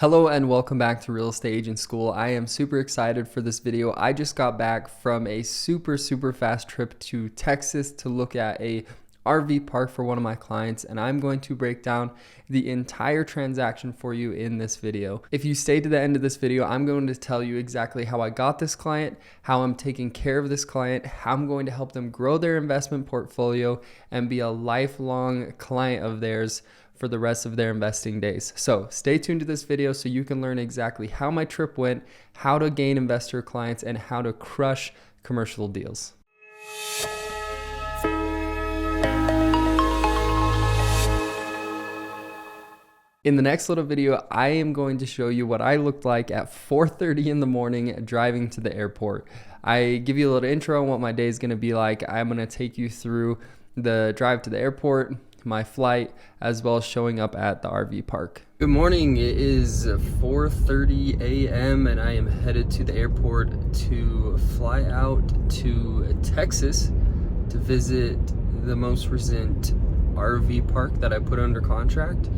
Hello and welcome back to Real Estate Agent School. I am super excited for this video. I just got back from a super fast trip to Texas to look at a RV park for one of my clients, and I'm going to break down the entire transaction for you in this video. If you stay to the end of this video, I'm going to tell you exactly how I got this client, how I'm taking care of this client, how I'm going to help them grow their investment portfolio and be a lifelong client of theirs for the rest of their investing days. So stay tuned to this video so you can learn exactly how my trip went, how to gain investor clients, and how to crush commercial deals. In the next little video, I am going to show you what I looked like at 4:30 in the morning driving to the airport. I give you a little intro on what my day is going to be like. I'm going to take you through the drive to the airport, my flight, as well as showing up at the RV park. Good morning. It is 4:30 a.m. and I am headed to the airport to fly out to Texas to visit the most recent RV park that I put under contract,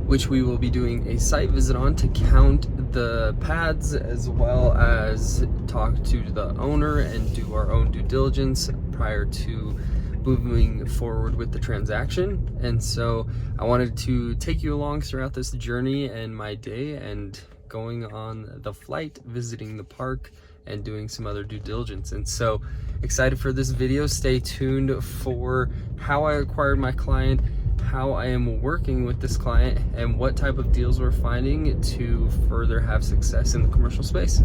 which we will be doing a site visit on to count the pads as well as talk to the owner and do our own due diligence prior to moving forward with the transaction. And so I wanted to take you along throughout this journey and my day and going on the flight, visiting the park, and doing some other due diligence. And so excited for this video. Stay tuned for how I acquired my client, how I am working with this client, and what type of deals we're finding to further have success in the commercial space.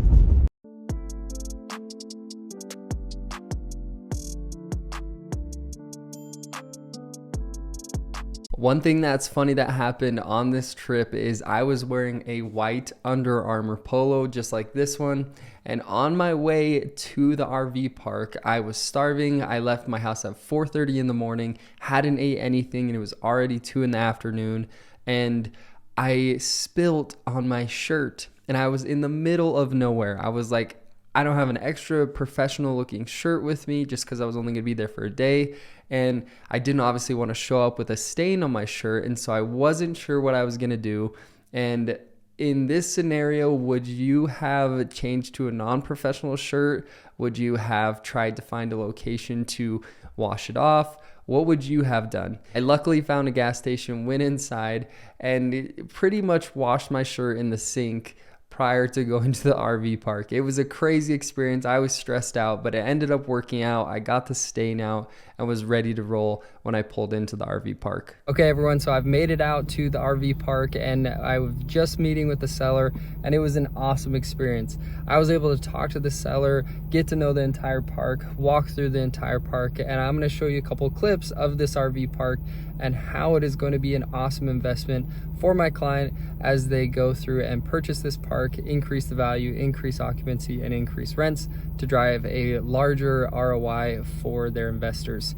One thing that's funny that happened on this trip is I was wearing a white Under Armour polo just like this one, and on my way to the RV park I was starving. I left my house at 4:30 in the morning, hadn't ate anything, and it was already 2 in the afternoon, and I spilt on my shirt and I was in the middle of nowhere. I was like, I don't have an extra professional looking shirt with me just because I was only going to be there for a day. And I didn't obviously want to show up with a stain on my shirt. And so I wasn't sure what I was going to do. And in this scenario, would you have changed to a non-professional shirt? Would you have tried to find a location to wash it off? What would you have done? I luckily found a gas station, went inside, and pretty much washed my shirt in the sink prior to going to the RV park. It was a crazy experience. I was stressed out, but it ended up working out. I got the stain out and was ready to roll when I pulled into the RV park. Okay, everyone, so I've made it out to the RV park and I was just meeting with the seller, and it was an awesome experience. I was able to talk to the seller, get to know the entire park, walk through the entire park, and I'm going to show you a couple clips of this RV park and how it is going to be an awesome investment for my client as they go through and purchase this park, increase the value, increase occupancy, and increase rents to drive a larger ROI for their investors.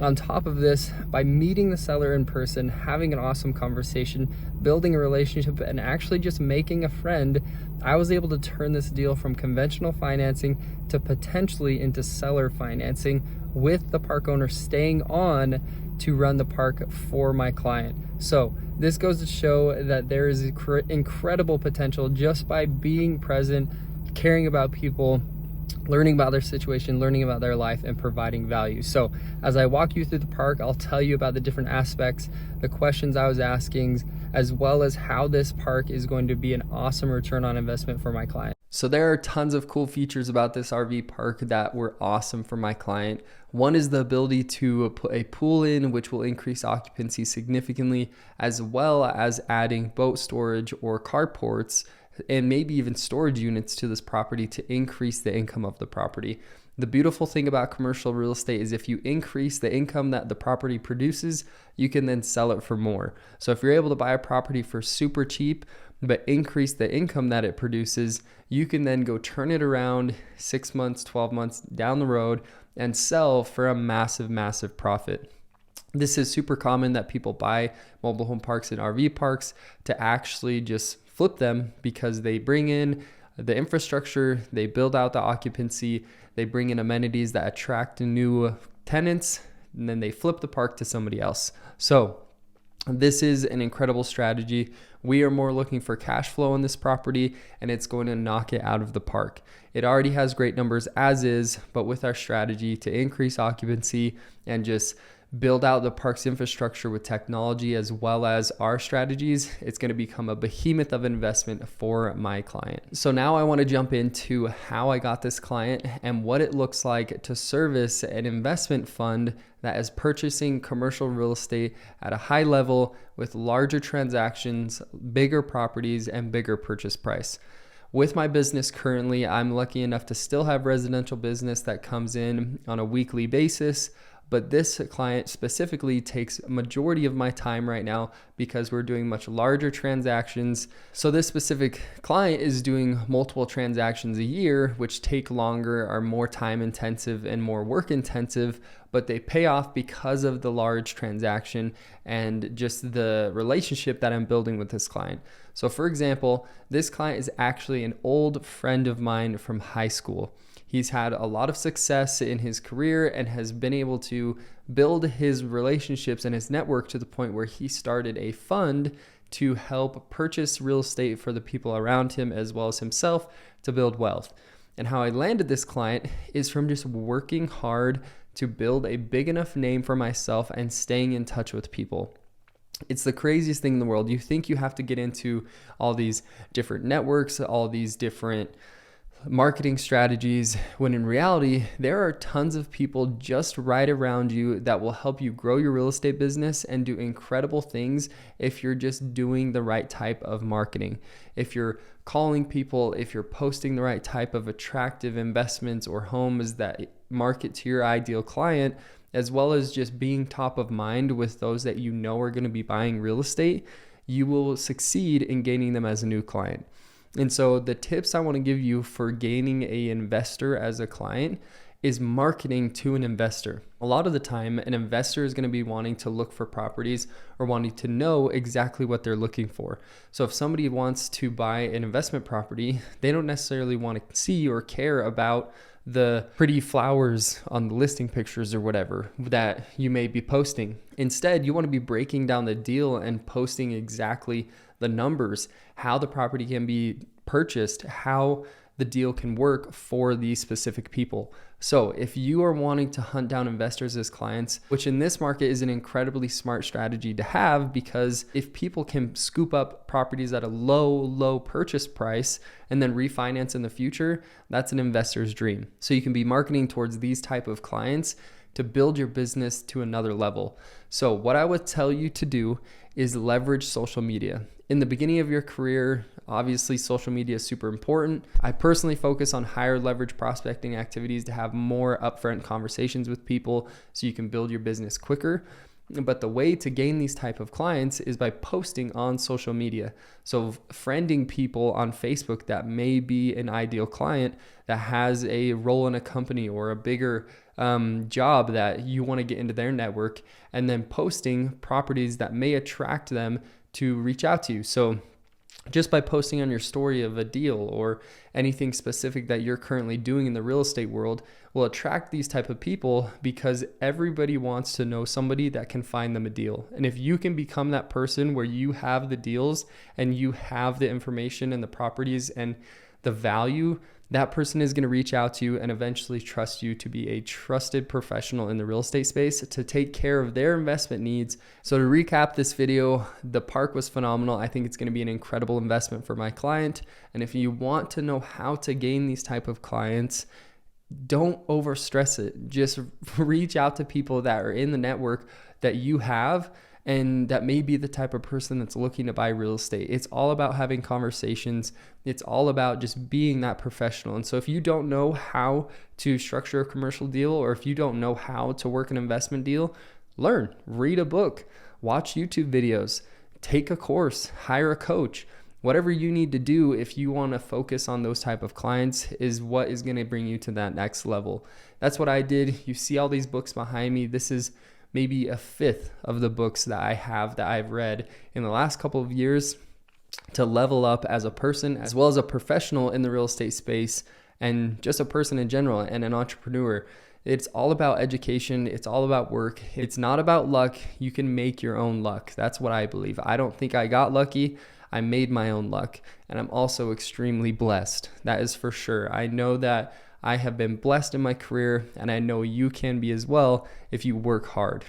On top of this, by meeting the seller in person, having an awesome conversation, building a relationship, and actually just making a friend, I was able to turn this deal from conventional financing to potentially into seller financing, with the park owner staying on to run the park for my client. So this goes to show that there is incredible potential just by being present, caring about people, learning about their situation, learning about their life, and providing value. So as I walk you through the park, I'll tell you about the different aspects, the questions I was asking, as well as how this park is going to be an awesome return on investment for my client. So there are tons of cool features about this RV park that were awesome for my client. One is the ability to put a pool in, which will increase occupancy significantly, as well as adding boat storage or carports and maybe even storage units to this property to increase the income of the property. The beautiful thing about commercial real estate is if you increase the income that the property produces, you can then sell it for more. So if you're able to buy a property for super cheap, but increase the income that it produces, you can then go turn it around 6 months, 12 months down the road and sell for a massive profit. This is super common that people buy mobile home parks and RV parks to actually just flip them because they bring in the infrastructure, they build out the occupancy, they bring in amenities that attract new tenants, and then they flip the park to somebody else. So This is an incredible strategy. We are more looking for cash flow on this property, and it's going to knock it out of the park. It already has great numbers as is, but with our strategy to increase occupancy and just build out the park's infrastructure with technology as well as our strategies, it's going to become a behemoth of investment for my client. So now I want to jump into how I got this client and what it looks like to service an investment fund that is purchasing commercial real estate at a high level with larger transactions, bigger properties, and bigger purchase price. With my business currently, I'm lucky enough to still have residential business that comes in on a weekly basis. But this client specifically takes a majority of my time right now because we're doing much larger transactions. So this specific client is doing multiple transactions a year, which take longer, are more time intensive and more work intensive, but they pay off because of the large transaction and just the relationship that I'm building with this client. So for example, this client is actually an old friend of mine from high school. He's had a lot of success in his career and has been able to build his relationships and his network to the point where he started a fund to help purchase real estate for the people around him as well as himself to build wealth. And how I landed this client is from just working hard to build a big enough name for myself and staying in touch with people. It's the craziest thing in the world. You think you have to get into all these different networks, all these different marketing strategies, when in reality, there are tons of people just right around you that will help you grow your real estate business and do incredible things if you're just doing the right type of marketing. If you're calling people, if you're posting the right type of attractive investments or homes that market to your ideal client, as well as just being top of mind with those that you know are going to be buying real estate, you will succeed in gaining them as a new client. And so the tips I want to give you for gaining an investor as a client is marketing to an investor. A lot of the time, an investor is going to be wanting to look for properties or wanting to know exactly what they're looking for. So if somebody wants to buy an investment property, they don't necessarily want to see or care about the pretty flowers on the listing pictures or whatever that you may be posting. Instead, you want to be breaking down the deal and posting exactly the numbers, how the property can be purchased, how the deal can work for these specific people. So if you are wanting to hunt down investors as clients, which in this market is an incredibly smart strategy to have, because if people can scoop up properties at a low purchase price and then refinance in the future, that's an investor's dream. So you can be marketing towards these type of clients to build your business to another level. So what I would tell you to do is leverage social media. In the beginning of your career, obviously social media is super important. I personally focus on higher leverage prospecting activities to have more upfront conversations with people so you can build your business quicker. But the way to gain these type of clients is by posting on social media. So friending people on Facebook that may be an ideal client that has a role in a company or a bigger job that you want to get into their network, and then posting properties that may attract them to reach out to you. So just by posting on your story of a deal or anything specific that you're currently doing in the real estate world will attract these type of people, because everybody wants to know somebody that can find them a deal. And if you can become that person where you have the deals and you have the information and the properties and the value, that person is going to reach out to you and eventually trust you to be a trusted professional in the real estate space to take care of their investment needs. So to recap this video, the park was phenomenal. I think it's going to be an incredible investment for my client. And if you want to know how to gain these type of clients, don't overstress it. Just reach out to people that are in the network that you have and that may be the type of person that's looking to buy real estate. It's all about having conversations. It's all about just being that professional. And so if you don't know how to structure a commercial deal, or if you don't know how to work an investment deal, learn, read a book, watch YouTube videos, take a course, hire a coach. Whatever you need to do if you want to focus on those type of clients is what is going to bring you to that next level. That's what I did. You see all these books behind me. This is maybe a fifth of the books that I've read in the last couple of years to level up as a person, as well as a professional in the real estate space, and just a person in general and an entrepreneur. It's all about education. It's all about work. It's not about luck. You can make your own luck. That's what I believe. I don't think I got lucky. I made my own luck. And I'm also extremely blessed. That is for sure. I know that I have been blessed in my career, and I know you can be as well if you work hard.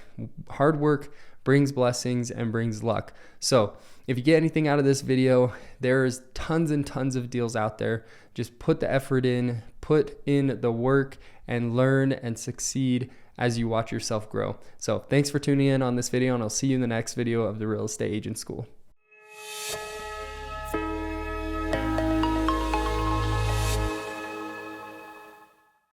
Hard work brings blessings and brings luck. So if you get anything out of this video, there's tons and tons of deals out there. Just put the effort in, put in the work, and learn and succeed as you watch yourself grow. So thanks for tuning in on this video, and I'll see you in the next video of the Real Estate Agent School.